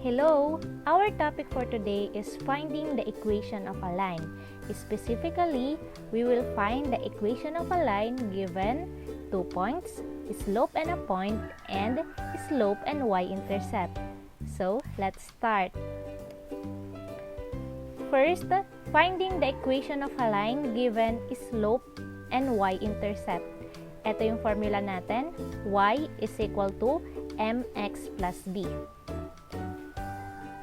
Hello! Our topic for today is finding the equation of a line. Specifically, we will find the equation of a line given 2 points, slope and a point, and slope and y-intercept. So, let's start. First, finding the equation of a line given slope and y-intercept. Ito yung formula natin, y is equal to mx plus b.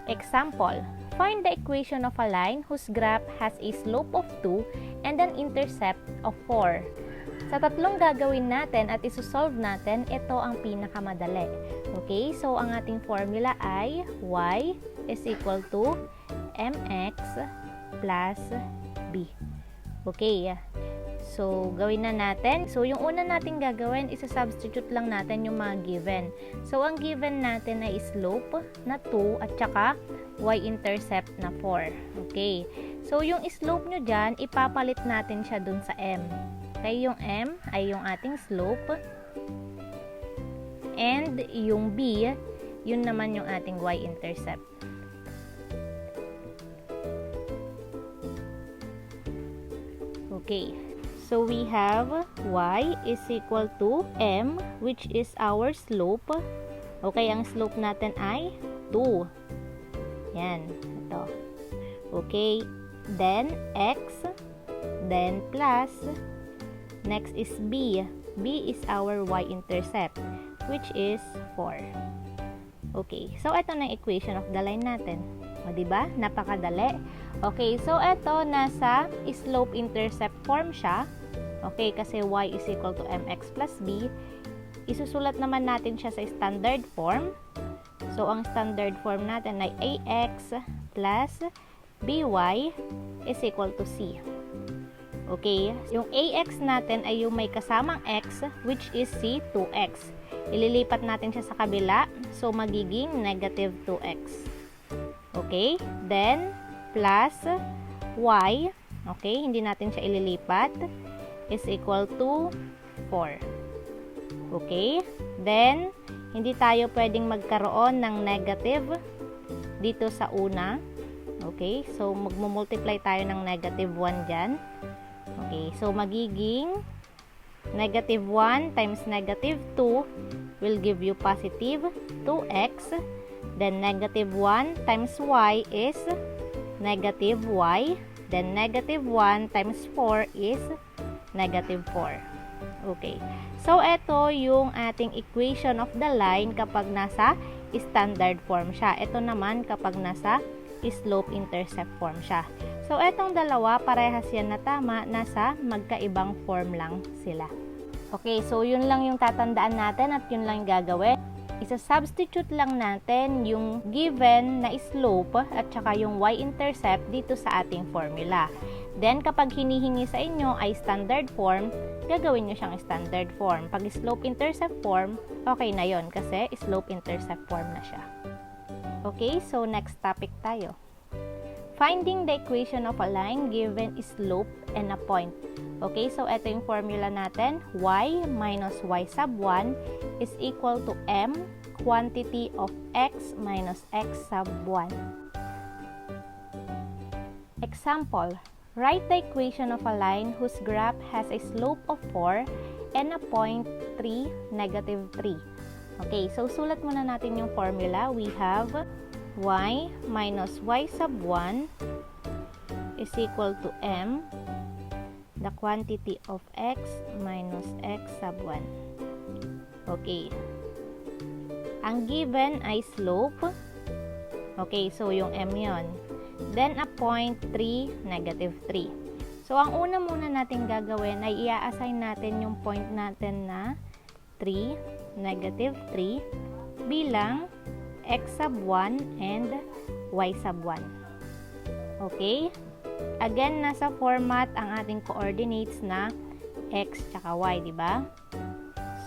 Example, find the equation of a line whose graph has a slope of 2 and an intercept of 4. Sa tatlong gagawin natin at isosolve natin, ito ang pinakamadali. Okay, so ang ating formula ay y is equal to mx plus b. Okay, so gawin na natin. So yung una natin gagawin, isa-substitute lang natin yung mga given. So ang given natin ay slope na 2 at saka y-intercept na 4. Okay, so yung slope nyo dyan, ipapalit natin siya dun sa m. Okay, yung m ay yung ating slope and yung b, yun naman yung ating y-intercept. Okay, so we have y is equal to m, which is our slope. Okay, ang slope natin ay 2. Yan, ito. Okay, then x, then plus, next is b. b is our y-intercept, which is 4. Okay, so ito na equation of the line natin. O, diba? Napakadali. Okay, so ito nasa slope-intercept form siya. Okay, kasi y is equal to mx plus b. Isusulat naman natin siya sa standard form. So, ang standard form natin ay ax plus by is equal to c. Okay, yung ax natin ay yung may kasamang x, which is si 2x. Ililipat natin siya sa kabila, so magiging negative 2x. Okay, then plus y, okay, hindi natin siya ililipat, is equal to 4. Okay, then hindi tayo pwedeng magkaroon ng negative dito sa una. Okay, so magmumultiply tayo ng negative 1 dyan. Okay, so magiging negative 1 times negative 2 will give you positive 2x. Then negative 1 times y is negative y. Then negative 1 times 4 is negative 4. Okay. So, ito yung ating equation of the line kapag nasa standard form siya. Ito naman kapag nasa slope-intercept form siya. So, etong dalawa, parehas yan na tama, nasa magkaibang form lang sila. Okay, so yun lang yung tatandaan natin at yun lang yung gagawin. Isa-substitute lang natin yung given na slope at saka yung y-intercept dito sa ating formula. Then, kapag hinihingi sa inyo ay standard form, gagawin nyo siyang standard form. Pag slope-intercept form, okay na yon kasi slope-intercept form na siya. Okay, so next topic tayo. Finding the equation of a line given slope and a point. Okay, so ito yung formula natin. Y minus y sub 1 is equal to m quantity of x minus x sub 1. Example, write the equation of a line whose graph has a slope of 4 and a point 3, negative 3. Okay, so sulat muna natin yung formula. We have y minus y sub 1 is equal to m, the quantity of x minus x sub 1. Okay. Ang given ay slope. Okay, so yung m yon. Then a point 3, negative 3. So, ang una muna natin gagawin ay i-assign natin yung point natin na 3, negative 3 bilang x sub 1 and y sub 1. Okay? Again, nasa format ang ating coordinates na x tsaka y, di ba?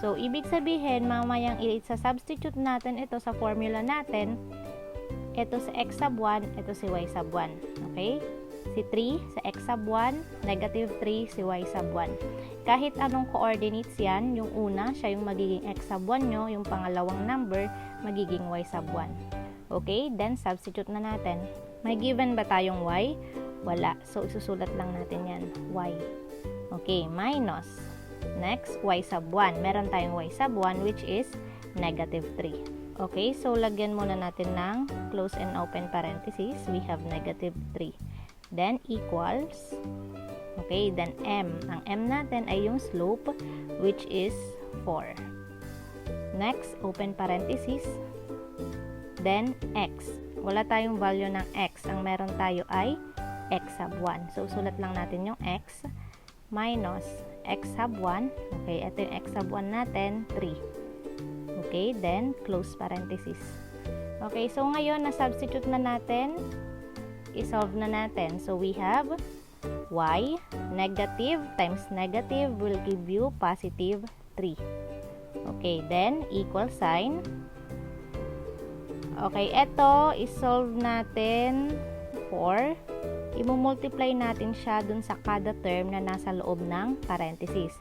So, ibig sabihin, mamayang i-substitute natin ito sa formula natin. Ito sa x sub 1, ito si y sub 1. Okay? Si 3 sa x sub 1, negative 3 si y sub 1. Kahit anong coordinates yan, yung una, siya yung magiging x sub 1 nyo, yung pangalawang number, magiging y sub 1. Okay, then substitute na natin. May given ba tayong y? Wala. So, isusulat lang natin yan. Y. Okay, minus. Next, y sub 1. Meron tayong y sub 1 which is negative 3. Okay, so lagyan muna natin ng close and open parentheses. We have negative 3. Then, equals. Okay, then m. Ang m natin ay yung slope which is 4. Next, open parentheses. Then, x. Wala tayong value ng x. Ang meron tayo ay x sub 1. So, sulat lang natin yung x minus x sub 1. Okay, ito yung x sub 1 natin, 3. Okay, then, close parenthesis. Okay, so ngayon, na-substitute na natin. I-solve na natin. So, we have y, negative times negative will give you positive 3. Okay, then, equal sign. Okay, eto, isolve natin for, i-multiply natin siya dun sa kada term na nasa loob ng parenthesis.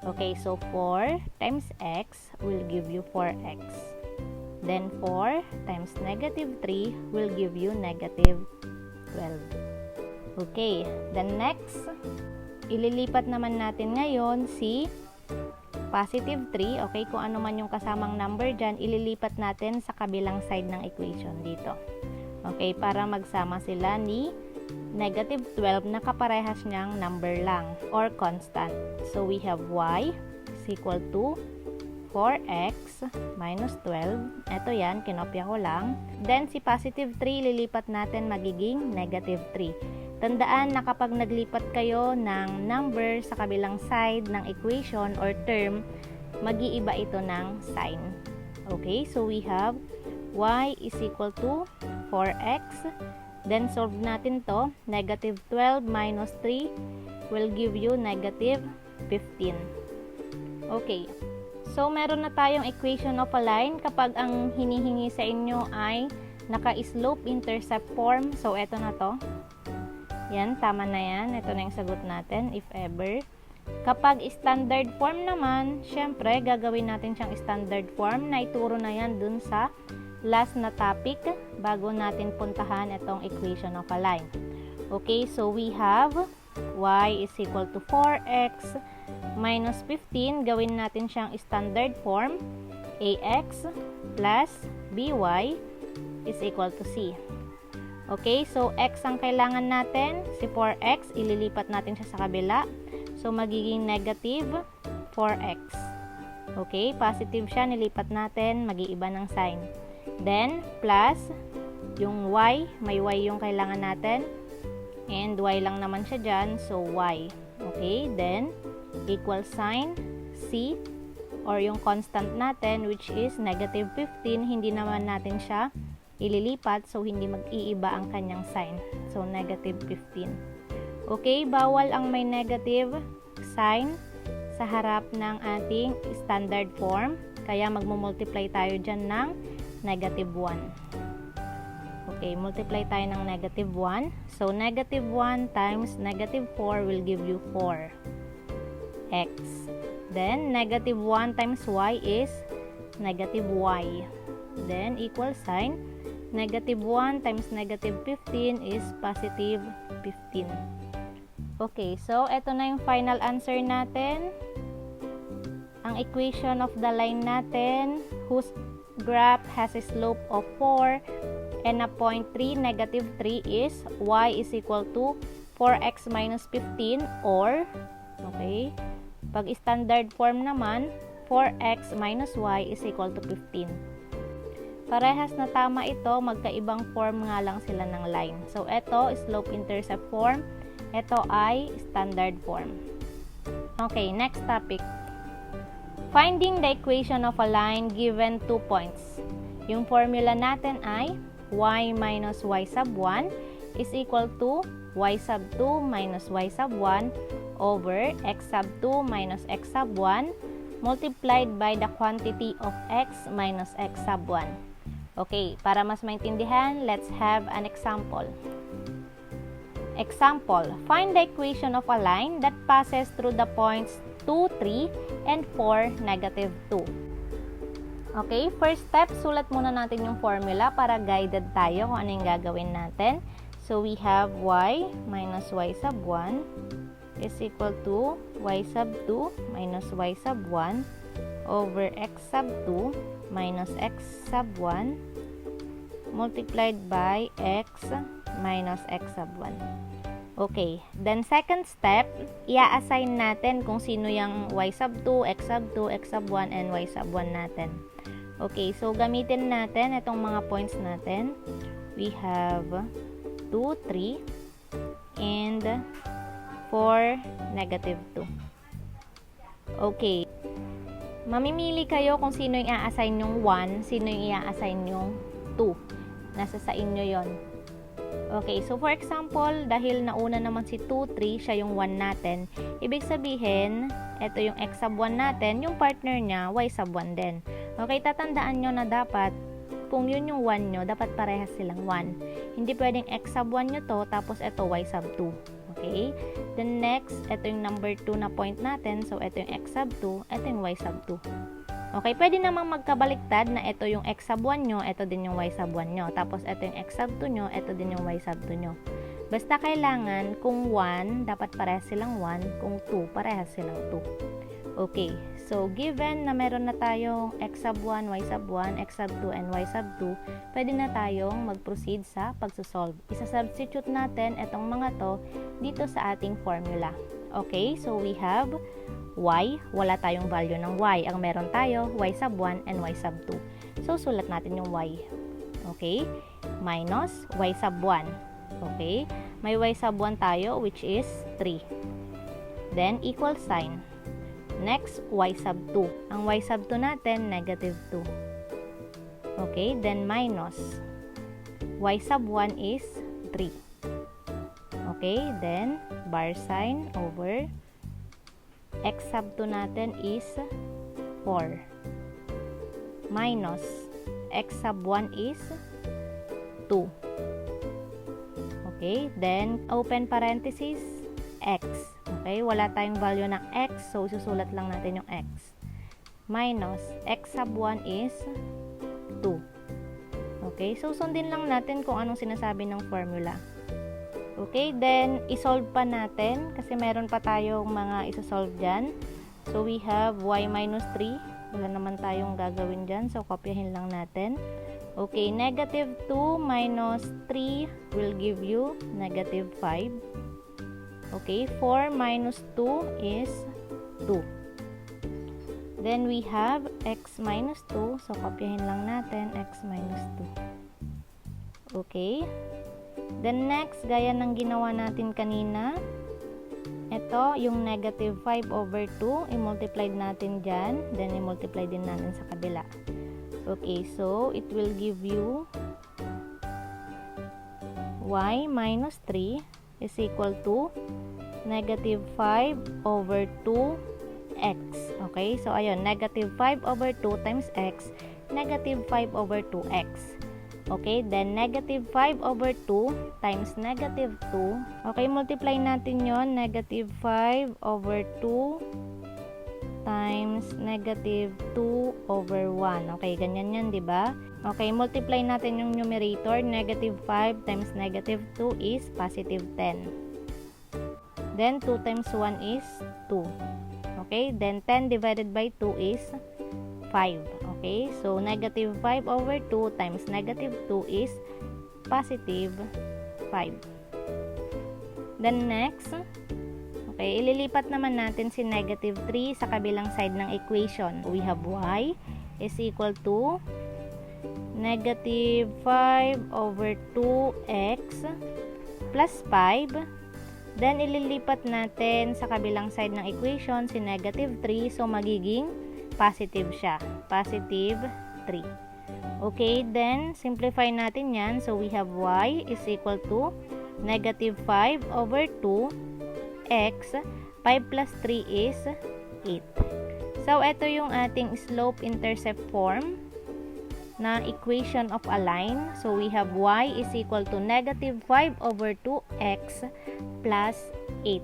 Okay, so 4 times x will give you 4x. Then 4 times negative 3 will give you negative 12. Okay, then next, ililipat naman natin ngayon si positive 3, okay, kung ano man yung kasamang number dyan, ililipat natin sa kabilang side ng equation dito. Okay, para magsama sila ni negative 12 na kaparehas niyang number lang or constant. So, we have y is equal to 4x minus 12. Ito yan, kinopya ko lang. Then, si positive 3, lilipat natin magiging negative 3. Tandaan na kapag naglipat kayo ng number sa kabilang side ng equation or term, mag-iiba ito ng sign. Okay, so we have y is equal to 4x. Then solve natin to. Negative 12 minus 3 will give you negative 15. Okay, so meron na tayong equation of a line kapag ang hinihingi sa inyo ay naka-slope intercept form. So, eto na to. Yan, tama na yan. Ito na yung sagot natin, if ever. Kapag standard form naman, syempre, gagawin natin siyang standard form na ituro na yan dun sa last na topic bago natin puntahan itong equation of a line. Okay, so we have y is equal to 4x minus 15. Gawin natin siyang standard form. Ax plus by is equal to c. Okay, so x ang kailangan natin, si 4x, ililipat natin siya sa kabila. So, magiging negative 4x. Okay, positive siya, nilipat natin, mag-iiba ng sign. Then, plus, yung y, may y yung kailangan natin. And y lang naman siya dyan, so y. Okay, then, equal sign, c, or yung constant natin, which is negative 15, hindi naman natin siya ililipat, so hindi mag-iiba ang kanyang sign. So, negative 15. Okay, bawal ang may negative sign sa harap ng ating standard form. Kaya, magmumultiply tayo dyan ng negative 1. Okay, multiply tayo ng negative 1. So, negative 1 times negative 4 will give you 4x. Then, negative 1 times y is negative y. Then, equal sign. Negative 1 times negative 15 is positive 15. Okay, so ito na yung final answer natin. Ang equation of the line natin, whose graph has a slope of 4 and a point 3, negative 3 is y is equal to 4x minus 15 or, okay, pag standard form naman, 4x minus y is equal to 15. Parehas na tama ito, magkaibang form nga lang sila ng line. So, ito, slope-intercept form. Ito ay standard form. Okay, next topic. Finding the equation of a line given 2 points. Yung formula natin ay y minus y sub 1 is equal to y sub 2 minus y sub 1 over x sub 2 minus x sub 1 multiplied by the quantity of x minus x sub 1. Okay, para mas maintindihan, let's have an example. Example, find the equation of a line that passes through the points 2, 3, and 4, negative 2. Okay, first step, sulat muna natin yung formula para guided tayo kung ano yung gagawin natin. So, we have y minus y sub 1 is equal to y sub 2 minus y sub 1 over x sub 2 minus x sub 1 multiplied by x minus x sub 1. Okay, then second step, i-assign natin kung sino yung y sub 2, x sub 2, x sub 1, and y sub 1 natin. Okay, so gamitin natin itong mga points natin. We have 2, 3, and 4, negative 2. Okay, mamimili kayo kung sino yung i-assign yung 1, sino yung i-assign yung 2. Nasa sa inyo yon. Okay, so for example, dahil nauna naman si 2, 3, siya yung 1 natin. Ibig sabihin, ito yung x sub 1 natin, yung partner niya, y sub 1 din. Okay, tatandaan nyo na dapat, kung yun yung 1 nyo, dapat parehas silang 1. Hindi pwedeng x sub 1 nyo to, tapos ito y sub 2. Okay, then next, ito yung number 2 na point natin, so ito yung x sub 2, ito yung y sub 2. Okay, pwede namang magkabaliktad na ito yung x sub 1 nyo, ito din yung y sub 1 nyo. Tapos ito yung x sub 2 nyo, ito din yung y sub 2 nyo. Basta kailangan, kung 1, dapat parehas silang 1. Kung 2, parehas silang 2. Okay, so given na meron na tayong x sub 1, y sub 1, x sub 2, and y sub 2, pwede na tayong mag-proceed sa pagsosolve. Isa-substitute natin itong mga to dito sa ating formula. Okay, so we have y, wala tayong value ng y. Ang meron tayo, y sub 1 and y sub 2. So, sulat natin yung y. Okay? Minus y sub 1. Okay? May y sub 1 tayo, which is 3. Then, equal sign. Next, y sub 2. Ang y sub 2 natin, negative 2. Okay? Then, minus. Y sub 1 is 3. Okay? Then, bar sign over x sub 2 natin is 4 minus x sub 1 is 2. Okay, then open parenthesis x. Okay, wala tayong value ng x, so susulat lang natin yung x. Minus x sub 1 is 2. Okay, so sundin lang natin kung anong sinasabi ng formula. Okay, then isolve pa natin kasi meron pa tayong mga isosolve dyan. So we have y minus 3. Wala naman tayong gagawin dyan, so kopyahin lang natin. Okay, negative 2 minus 3 will give you negative 5. Okay, 4 minus 2 is 2. Then we have x minus 2, so kopyahin lang natin x minus 2. Okay. Then next, gaya ng ginawa natin kanina, ito yung negative 5 over 2, i-multiply natin dyan, then i-multiply din natin sa kabila. Okay, so it will give you y minus 3 is equal to negative 5 over 2x. Okay, so ayun, negative 5 over 2 times x, negative 5 over 2x. Okay, then negative 5 over 2 times negative 2. Okay, multiply natin yon, negative 5 over 2 times negative 2 over 1. Okay, ganyan yan, di ba? Okay, multiply natin yung numerator. Negative 5 times negative 2 is positive 10. Then 2 times 1 is 2. Okay, then 10 divided by 2 is 5. Okay, so negative 5 over 2 times negative 2 is positive 5. Then next, okay, ililipat naman natin si negative 3 sa kabilang side ng equation. We have y is equal to negative 5 over 2x plus 5. Then ililipat natin sa kabilang side ng equation si negative 3, so magiging positive siya. Positive 3. Okay, then simplify natin yan. So we have y is equal to negative 5 over 2x. 5 plus 3 is 8. So ito yung ating slope-intercept form na equation of a line. So we have y is equal to negative 5 over 2x plus 8.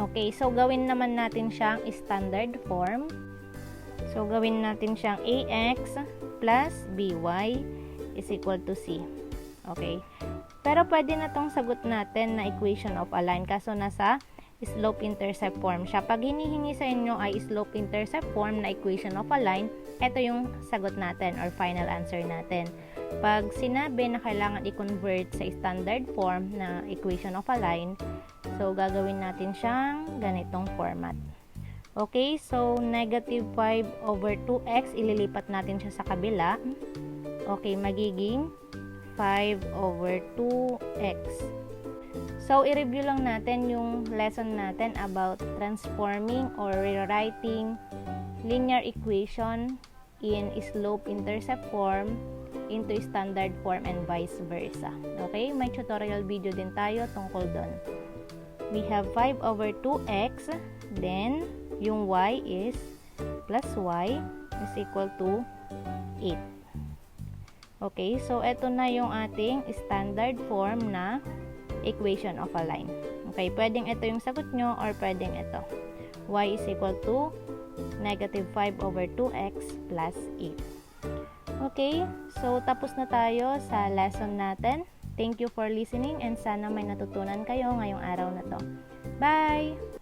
Okay, so gawin naman natin siyang standard form. So, gawin natin siyang ax plus by is equal to c. Okay? Pero pwede na tong sagot natin na equation of a line kaso nasa slope-intercept form siya. Pag hinihingi sa inyo ay slope-intercept form na equation of a line, ito yung sagot natin or final answer natin. Pag sinabi na kailangan i-convert sa standard form na equation of a line, so gagawin natin siyang ganitong format. Okay, so negative 5 over 2x, ililipat natin siya sa kabila. Okay, magiging 5 over 2x. So, i-review lang natin yung lesson natin about transforming or rewriting linear equation in slope-intercept form into standard form and vice versa. Okay? May tutorial video din tayo tungkol doon. We have 5 over 2x, then yung y is plus y is equal to 8. Okay? So, ito na yung ating standard form na equation of a line. Okay, pwedeng ito yung sagot nyo or pwedeng ito. Y is equal to negative 5 over 2x plus 8. Okay, so tapos na tayo sa lesson natin. Thank you for listening and sana may natutunan kayo ngayong araw na to. Bye!